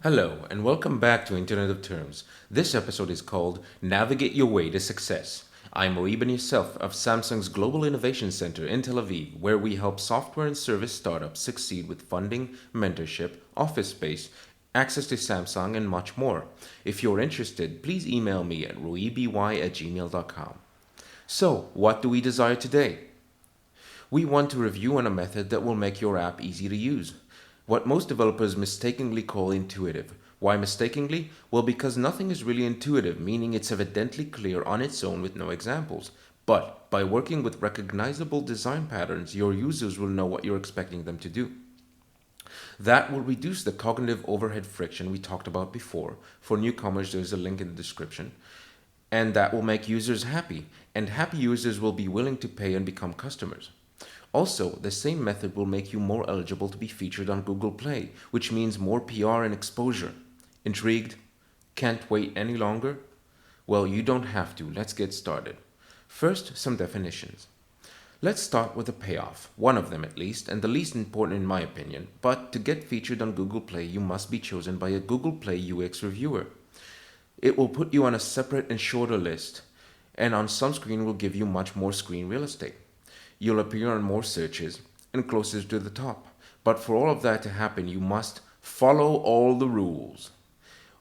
Hello, and welcome back to Internet of Terms. This episode is called Navigate Your Way to Success. I'm Royi yourself of Samsung's Global Innovation Center in Tel Aviv, where we help software and service startups succeed with funding, mentorship, office space, access to Samsung, and much more. If you're interested, please email me at royby@gmail.com. So, what do we desire today? We want to review on a method that will make your app easy to use. What most developers mistakenly call intuitive. Why mistakenly? Well, because nothing is really intuitive, meaning it's evidently clear on its own with no examples. But by working with recognizable design patterns, your users will know what you're expecting them to do. That will reduce the cognitive overhead friction we talked about before. For newcomers, there's a link in the description. And that will make users happy, and happy users will be willing to pay and become customers. Also, the same method will make you more eligible to be featured on Google Play, which means more PR and exposure. Intrigued? Can't wait any longer? Well, you don't have to. Let's get started. First, some definitions. Let's start with a payoff, one of them at least, and the least important in my opinion. But to get featured on Google Play, you must be chosen by a Google Play UX reviewer. It will put you on a separate and shorter list, and on some screen will give you much more screen real estate. You'll appear on more searches and closer to the top. But for all of that to happen, you must follow all the rules,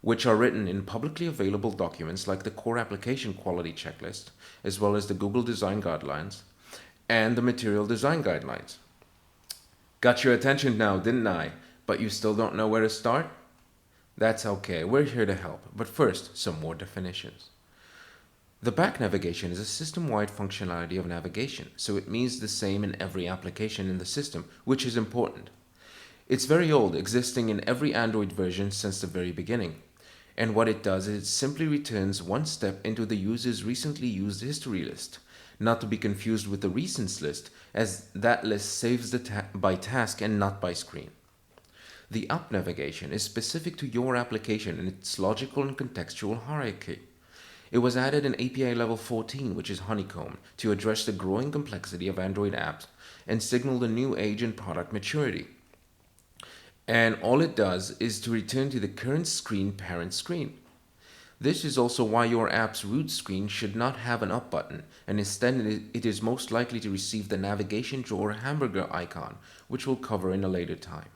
which are written in publicly available documents like the Core Application Quality Checklist, as well as the Google Design Guidelines and the Material Design Guidelines. Got your attention now, didn't I? But you still don't know where to start? That's okay, we're here to help. But first, some more definitions. The back navigation is a system-wide functionality of navigation, so it means the same in every application in the system, which is important. It's very old, existing in every Android version since the very beginning. And what it does is it simply returns one step into the user's recently used history list, not to be confused with the recents list, as that list saves by task and not by screen. The up navigation is specific to your application and its logical and contextual hierarchy. It was added in API level 14, which is Honeycomb, to address the growing complexity of Android apps and signal the new age in product maturity. And all it does is to return to the current screen parent screen. This is also why your app's root screen should not have an up button, and instead it is most likely to receive the navigation drawer hamburger icon, which we'll cover in a later time.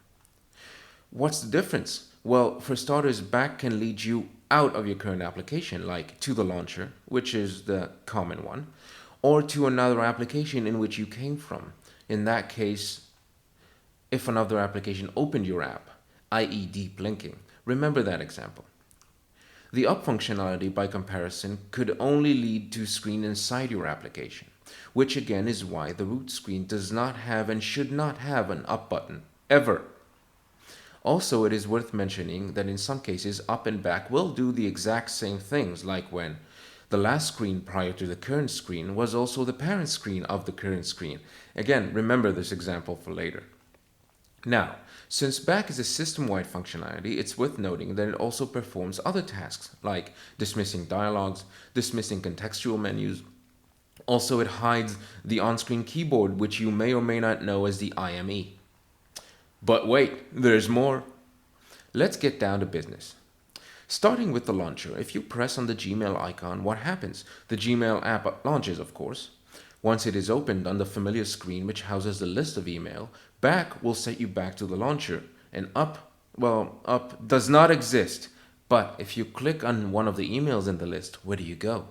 What's the difference? Well, for starters, back can lead you out of your current application, like to the launcher, which is the common one, or to another application in which you came from. In that case, if another application opened your app, i.e. deep linking. Remember that example. The up functionality, by comparison, could only lead to screen inside your application, which again is why the root screen does not have and should not have an up button, ever. Also, it is worth mentioning that in some cases, up and back will do the exact same things, like when the last screen prior to the current screen was also the parent screen of the current screen. Again, remember this example for later. Now, since back is a system-wide functionality, it's worth noting that it also performs other tasks, like dismissing dialogues, dismissing contextual menus. Also, it hides the on-screen keyboard, which you may or may not know as the IME. But wait, there's more. Let's get down to business. Starting with the launcher, if you press on the Gmail icon, what happens? The Gmail app launches, of course. Once it is opened on the familiar screen which houses the list of email, back will set you back to the launcher, and up does not exist. But if you click on one of the emails in the list, where do you go?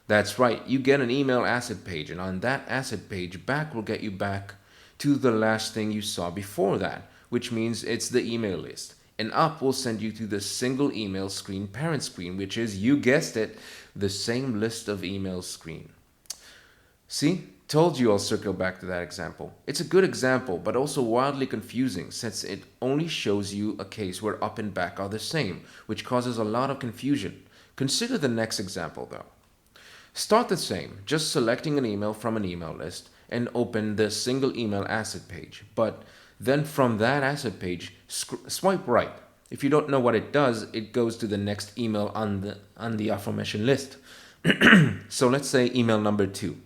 That's right, you get an email asset page, and on that asset page, back will get you back to the last thing you saw before that, which means it's the email list. And up will send you to the single email screen parent screen, which is, you guessed it, the same list of emails screen. See? Told you I'll circle back to that example. It's a good example, but also wildly confusing since it only shows you a case where up and back are the same, which causes a lot of confusion. Consider the next example though. Start the same, just selecting an email from an email list and open the single email asset page. But then from that asset page, swipe right. If you don't know what it does, it goes to the next email on the aforementioned list. So let's say email number 2.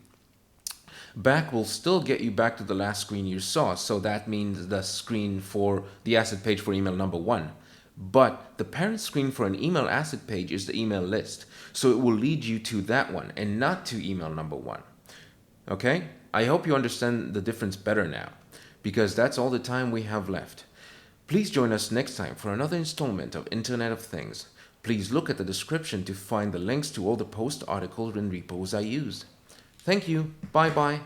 Back will still get you back to the last screen you saw, so that means the screen for the asset page for email number 1. But the parent screen for an email asset page is the email list, so it will lead you to that one and not to email number one. Okay? I hope you understand the difference better now, because that's all the time we have left. Please join us next time for another installment of Internet of Things. Please look at the description to find the links to all the post articles and repos I used. Thank you. Bye bye.